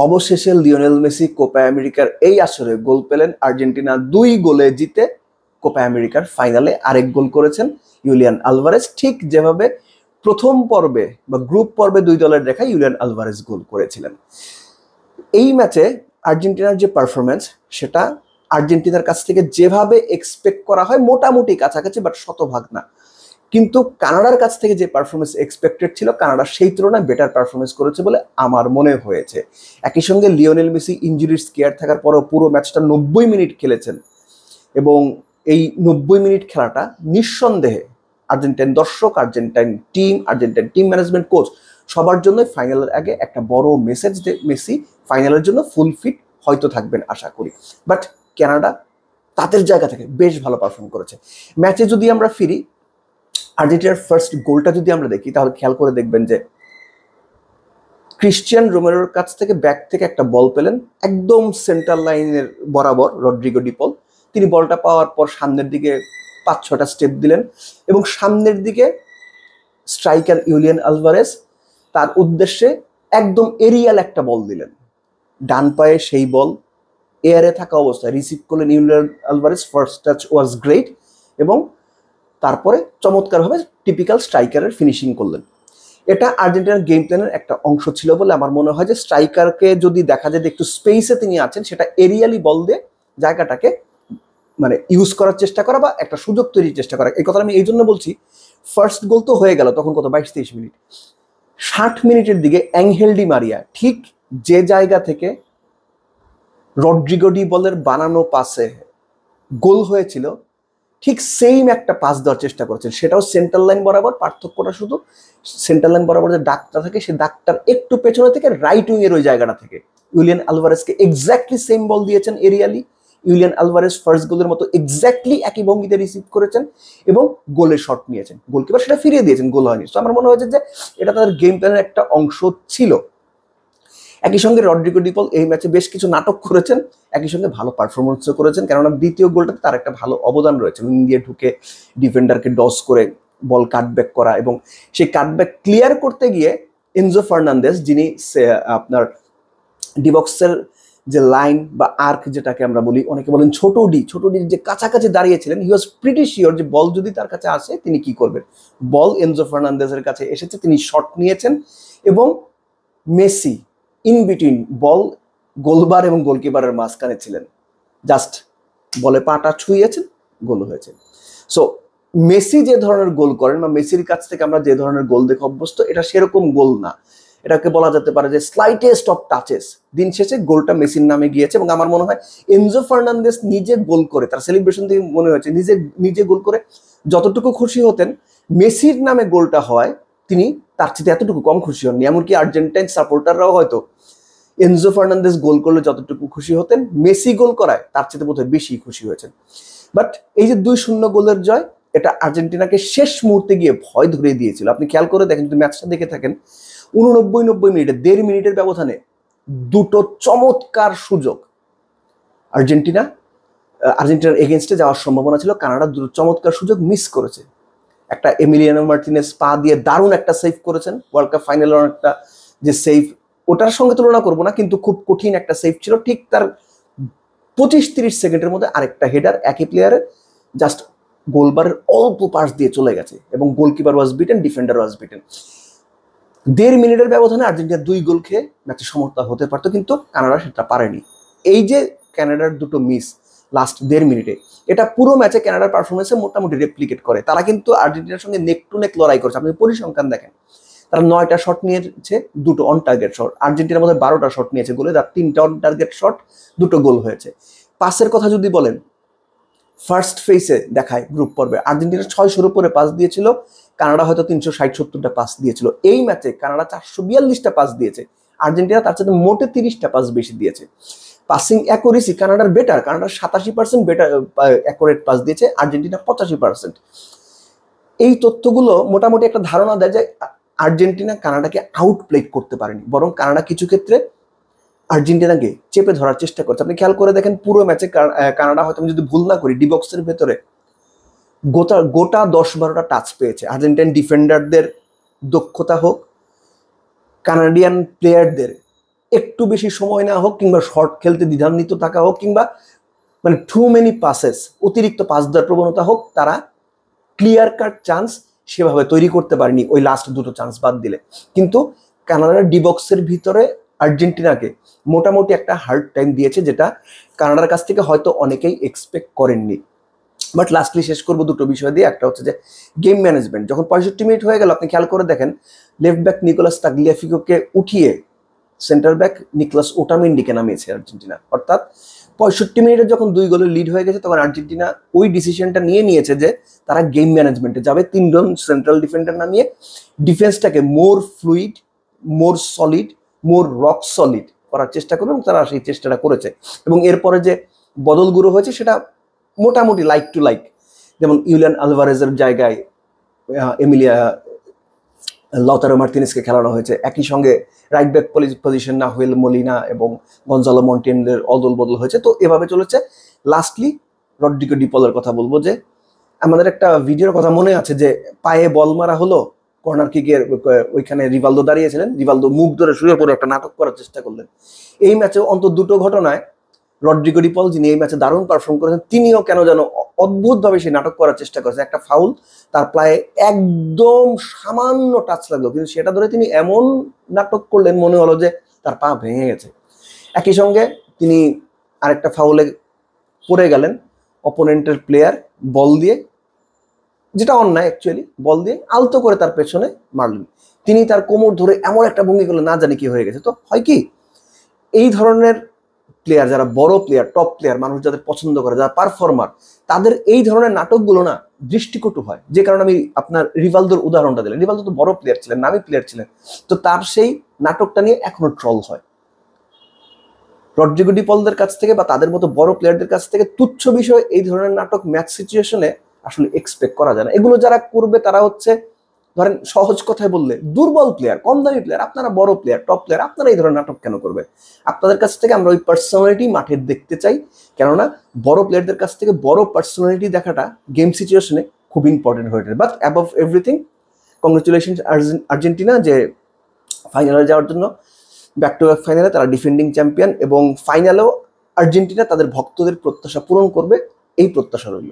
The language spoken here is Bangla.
অবশেষে লিওনেল মেসি কোপা আমেরিকার এই আসরে গোল পেলেন। আর্জেন্টিনা 2 গোলে জিতে কোপা আমেরিকার ফাইনালে আরেক গোল করেছেন ইউলিয়ান আলভারেজ, ঠিক যেভাবে প্রথম পর্বে বা গ্রুপ পর্বে 2 দলের দেখা ইউলিয়ান আলভারেজ গোল করেছিলেন। এই ম্যাচে আর্জেন্টিনার যে পারফরমেন্স সেটা আর্জেন্টিনার কাছ থেকে যেভাবে এক্সপেক্ট করা হয় মোটামুটি কাছাকাছি, বাট শতভাগ না। কিন্তু কানাডার কাছ থেকে যে পারফরমেন্স এক্সপেক্টেড ছিল, কানাডা সেই তুলনায় বেটার পারফরমেন্স করেছে বলে আমার মনে হয়েছে। একই সঙ্গে লিওনেল মেসি ইনজুরির স্কেয়ার থাকার পরেও পুরো ম্যাচটা 90 মিনিট খেলেছেন এবং এই 90 মিনিট খেলাটা নিঃসন্দেহে আর্জেন্টাইন দর্শক, আর্জেন্টাইন টিম ম্যানেজমেন্ট, কোচ সবার জন্য ফাইনালের আগে একটা বড় মেসেজ যে মেসি ফাইনালের জন্য ফুল ফিট হয়তো থাকবেন আশা করি। বাট কানাডা তাদের জায়গা থেকে বেশ ভালো পারফর্ম করেছে। ম্যাচে যদি আমরা ফিরি, আর্জেন্টিনার ফার্স্ট গোলটা যদি আমরা দেখি তাহলে খেয়াল করে দেখবেন যে ক্রিশ্চিয়ান রোমেরোর কাছ থেকে ব্যাক থেকে একটা বল পেলেন একদম সেন্টার লাইনের বরাবর রড্রিগো ডি পল। তিনি বলটা পাওয়ার পর সামনের দিকে 5-6টা স্টেপ দিলেন এবং সামনের দিকে স্ট্রাইকার ইউলিয়ান আলভারেজ তার উদ্দেশ্যে একদম এরিয়াল একটা বল দিলেন। ডান পায়ে সেই বল এয়ারে থাকা অবস্থায় রিসিভ করলেন Julian Alvarez. First touch was great এবং তারপরে চমৎকারভাবে টিপিক্যাল স্ট্রাইকারের ফিনিশিং করলেন। এটা আর্জেন্টিনার গেম প্ল্যানের একটা অংশ ছিল বলে আমার মনে হয় যে স্ট্রাইকারকে যদি দেখা যায় যে একটু স্পেসে তিনি আছেন, সেটা এরিয়ালি বল দিয়ে জায়গাটাকে মানে ইউজ করার চেষ্টা করা বা একটা সুযোগ তৈরির চেষ্টা করা। এই কথা আমি এই জন্য বলছি, ফার্স্ট গোল তো হয়ে গেল তখন কত 22-23 মিনিট, 60 মিনিটের দিকে অ্যাঙ্গেল ডি মারিয়া ঠিক যে জায়গা থেকে রড্রিগো ডি বলের বানানো পাসে গোল হয়েছিল ঠিক সেম একটা পাস দেওয়ার চেষ্টা করেছেন, সেটাও সেন্টার লাইন বরাবর। পার্থক্যটা শুধু সেন্টার লাইন বরাবর যে দাগটা থাকে সেই দাগটার একটু পেছনে থেকে রাইট উইং এর ওই জায়গাটা থেকে ইউলিয়ান আলভারেজকে এক্স্যাক্টলি সেম বল দিয়েছেন এরিয়ালি। ইউলিয়ান আলভারেজ ফার্স্ট গোলের মতো এক্স্যাক্টলি একই ভঙ্গিতে রিসিভ করেছেন এবং গোলের শট নিয়েছেন, গোলকিপার সেটা ফিরিয়ে দিয়েছেন, গোল হয়নি। তো আমার মনে হয়েছে যে এটা তাদের গেম প্ল্যানের একটা অংশ ছিল। একই সঙ্গে রড্রিগো ডি পল এই ম্যাচে বেশ কিছু নাটক করেছেন, একই সঙ্গে ভালো পারফরমেন্সও করেছেন, কেননা দ্বিতীয় গোলটাতে তার একটা ভালো অবদান রয়েছে। উইং দিয়ে ঢুকে ডিফেন্ডারকে ডস করে বল কাটব্যাক করা এবং সেই কাটব্যাক ক্লিয়ার করতে গিয়ে এনজো ফার্নান্দেজ, যিনি আপনার ডিবক্সের যে লাইন বা আর্ক যেটাকে আমরা বলি, অনেকে বলেন ছোট ডির যে কাছাকাছি দাঁড়িয়েছিলেন, হি ওয়াজ প্রিটি শিওর যে বল যদি তার কাছে আসে তিনি কি করবেন। বল এনজো ফার্নান্দেজের কাছে এসেছে, তিনি শট নিয়েছেন এবং মেসি ইন বিটুইন বল গোলবার এবং গোলকিপারের মাঝখানে ছিলেন, জাস্ট বলে পাটা ছুঁয়েছেন, গোল হয়েছে। সো মেসি যে ধরনের গোল করেন বা মেসির কাছ থেকে আমরা যে ধরনের গোল দেখে অভ্যস্ত, এটা সেরকম গোল না, এটাকে বলা যেতে পারে যে স্লাইটেস্ট অফ টাচেস। দিন শেষে গোলটা মেসির নামে গিয়েছে এবং আমার মনে হয় এনজো ফার্নান্দেজ নিজে গোল করে, তার সেলিব্রেশন থেকে মনে হয়েছে নিজে গোল করে যতটুকু খুশি হতেন, মেসির নামে গোলটা হয় তিনি তার চেয়ে এতটুকু কম খুশি হননি। এমনকি আর্জেন্টাইন সাপোর্টাররাও হয়তো এনজো ফার্নান্দেজ গোল করলে যতটুকু খুশি হতেন, মেসি গোল করায় তার চেয়ে বোধহয় বেশি খুশি হয়েছেন। বাট এই যে 2-0 গোলের জয়, এটা আর্জেন্টিনাকে শেষ মুহূর্তে গিয়ে ভয় ধরিয়ে দিয়েছিল। আপনি খেয়াল করে দেখেন, যদি ম্যাচটা দেখে থাকেন, 89-90 মিনিটে 1.5 মিনিটের ব্যবধানে দুটো চমৎকার সুযোগ আর্জেন্টিনার এগেনস্টে যাওয়ার সম্ভাবনা ছিল, কানাডা দুটো চমৎকার সুযোগ মিস করেছে। একটা এমিলিয়ানো মার্টিনেজ পা দিয়ে দারুণ একটা সেভ করেছেন, ওয়ার্ল্ড কাপ ফাইনালের একটা যে সেভ, ওটার সঙ্গে তুলনা করবো না, কিন্তু খুব কঠিন একটা সেভ ছিল। ঠিক তার 25-30 সেকেন্ডের মধ্যে আরেকটা হেডার একই প্লেয়ারের জাস্ট গোলবারের অল্প পাস দিয়ে চলে গেছে এবং গোলকিপার ওয়াজ বিটেন, ডিফেন্ডার ওয়াজ বিটেন। 1.5 মিনিটের ব্যবধানে আর্জেন্টিনা 2 গোল খেয়ে ম্যাচে সমতা হতে পারতো, কিন্তু কানাডা সেটা পারেনি। এই যে কানাডার দুটো মিস লাস্ট 1.5 মিনিটে, এটা পুরো ম্যাচে কানাডার পারফরমেন্সে মোটামুটি রেপ্লিকেট করে। তারা কিন্তু আর্জেন্টিনার সঙ্গে নেক টু নেক লড়াই করছে। আপনি পরিসংখ্যান দেখেন, তারা 9টা শট নিয়েছে, 2টো অন টার্গেট শট। আর্জেন্টিনার মধ্যে 12টা শট নিয়েছে গোলে, তার 3টা অন টার্গেট শট, 2টো গোল হয়েছে। পাসের কথা যদি বলেন, ফার্স্ট ফেসে দেখায় গ্রুপ পর্বে আর্জেন্টিনা 600-র উপরে পাস দিয়েছিল, কানাডা হয়তো 360-70টা পাস দিয়েছিল। এই ম্যাচে কানাডা 442টা পাস দিয়েছে, আর্জেন্টিনা তার সাথে মোটে 30টা পাস বেশি দিয়েছে। পাসিং অ্যাকুরেসি কানাডার বেটার, কানাডার 87% বেটার অ্যাকুরেট পাস দিয়েছে, আর্জেন্টিনা 85%। এই তথ্যগুলো মোটামুটি একটা ধারণা দেয় যে আর্জেন্টিনা কানাডাকে আউটপ্লে করতে পারেনি, বরং কানাডা কিছু ক্ষেত্রে আর্জেন্টিনাকে চেপে ধরার চেষ্টা করছে। আপনি খেয়াল করে দেখেন পুরো ম্যাচে কানাডা হয়তো আমি যদি ভুল না করি ডিবক্সের ভেতরে গোটা 10-12টা টাচ পেয়েছে। আর্জেন্টাইন ডিফেন্ডারদের দক্ষতা হোক, কানাডিয়ান প্লেয়ারদের একটু বেশি সময় নেওয়া হোক, কিংবা শর্ট খেলতে দ্বিধান্বিত থাকা হোক, কিংবা মানে টু মেনি পাসেস, অতিরিক্ত পাস দেওয়ার প্রবণতা হোক, তারা ক্লিয়ার কাট চান্স সেভাবে তৈরি করতে পারেনি ওই লাস্ট দুটো চান্স বাদ দিলে। কিন্তু কানাডার ডি বক্সের ভিতরে আর্জেন্টিনাকে মোটামুটি একটা হার্ড টাইম দিয়েছে, যেটা কানাডার কাছ থেকে হয়তো অনেকেই এক্সপেক্ট করেননি। বাট লাস্টলি শেষ করবো দুটো বিষয় দিয়ে। একটা হচ্ছে যে গেম ম্যানেজমেন্ট। যখন 65 মিনিট হয়ে গেল, আপনি খেয়াল করে দেখেন লেফট ব্যাক নিকোলাস তাগলিয়াফিকোকে উঠিয়ে সেন্টার ব্যাক নিকলাস ওটামেন্ডিকে নামিয়েছে আর্জেন্টিনা। অর্থাৎ 65 মিনিটে যখন 2 গোলের লিড হয়ে গেছে, তখন আর্জেন্টিনা ওই ডিসিশনটা নিয়েছে যে তারা গেম ম্যানেজমেন্টে যাবে, 3 জন সেন্ট্রাল ডিফেন্ডার নামিয়ে ডিফেন্সটাকে মোর ফ্লুইড, মোর সলিড, মোর রক সলিড করার চেষ্টা করবে, এবং তারা সেই চেষ্টাটা করেছে। এবং এরপরে যে বদলগুলো হয়েছে সেটা মোটামুটি লাইক টু লাইক। যেমন ইউলিয়ান আলভারেজের জায়গায় এমিলিয়া লাউতারো মার্তিনেজকে খেলানো হয়েছে। একই সঙ্গে right back position Nahuel Molina এবং গঞ্জালো মন্টিয়েনের অদল বদল হয়েছে। তো এভাবে চলেছে। লাস্টলি রড্রিগো ডি পলের কথা বলবো, যে আমাদের একটা ভিডিওর কথা মনে আছে যে পায়ে বল মারা হলো কর্নার কিকের, ওইখানে রিভালদো দাঁড়িয়েছিলেন, রিভালদো মুখ ধরে শুয়ে পড়ে একটা নাটক করার চেষ্টা করলেন। এই ম্যাচে অন্তত দুটো ঘটনায় রড্রিগো ডি পল, যিনি এই ম্যাচে দারুণ পারফর্ম করেছেন, তিনিও কেন যেন অদ্ভুতভাবে সেই নাটক করার চেষ্টা করেছেন। একটা ফাউল, তার প্রায় একদম সামান্য টাচ লাগলো, কিন্তু সেটা ধরে তিনি এমন নাটক করলেন মনে হলো যে তার পা ভেঙে গেছে। একই সঙ্গে তিনি আরেকটা ফাউলে পড়ে গেলেন, অপোনেন্টের প্লেয়ার বল দিয়ে, যেটা অন্যায় অ্যাকচুয়ালি, বল দিয়ে আলতো করে তার পেছনে মারলেন। তিনি তার কোমর ধরে এমন একটা ভঙ্গি করলেন, না জানি কি হয়ে গেছে। তো হয় কি, এই ধরনের প্লেয়ার, যারা বড় প্লেয়ার, টপ প্লেয়ার, মানুষ যাদের পছন্দ করে, যারা পারফর্মার, তাদের এই ধরনের নাটকগুলো না দৃষ্টিকটু হয়। যে কারণে আমি আপনার রিভালদোর উদাহরণটা দিলাম। রিভালদো তো বড় প্লেয়ার ছিলেন, নামী প্লেয়ার ছিলেন, তো তার সেই নাটকটা নিয়ে এখনো ট্রল হয়। রড্রিগো ডি পলদের কাছ থেকে বা তাদের মতো বড় প্লেয়ারদের কাছ থেকে তুচ্ছ বিষয় এই ধরনের নাটক ম্যাচ সিচুয়েশনে আসলে এক্সপেক্ট করা যায় না। এগুলো যারা করবে তারা হচ্ছে, ধরেন সহজ কথায় বললে, দুর্বল প্লেয়ার, কম দামি প্লেয়ার। আপনারা বড় প্লেয়ার, টপ প্লেয়ার, আপনারা এই ধরনের নাটক কেন করবে? আপনাদের কাছ থেকে আমরা ওই পার্সোনালিটি মাঠে দেখতে চাই, কেননা বড় প্লেয়ারদের কাছ থেকে বড় পার্সোনালিটি দেখাটা গেম সিচুয়েশনে খুব ইম্পর্টেন্ট হয়ে ওঠে। But above everything, congratulation Argentina, যে ফাইনালে যাওয়ার জন্য, ব্যাক টু ব্যাক ফাইনালে তারা ডিফেন্ডিং চ্যাম্পিয়ন, এবং ফাইনালেও আর্জেন্টিনা তাদের ভক্তদের প্রত্যাশা পূরণ করবে, এই প্রত্যাশা রইল।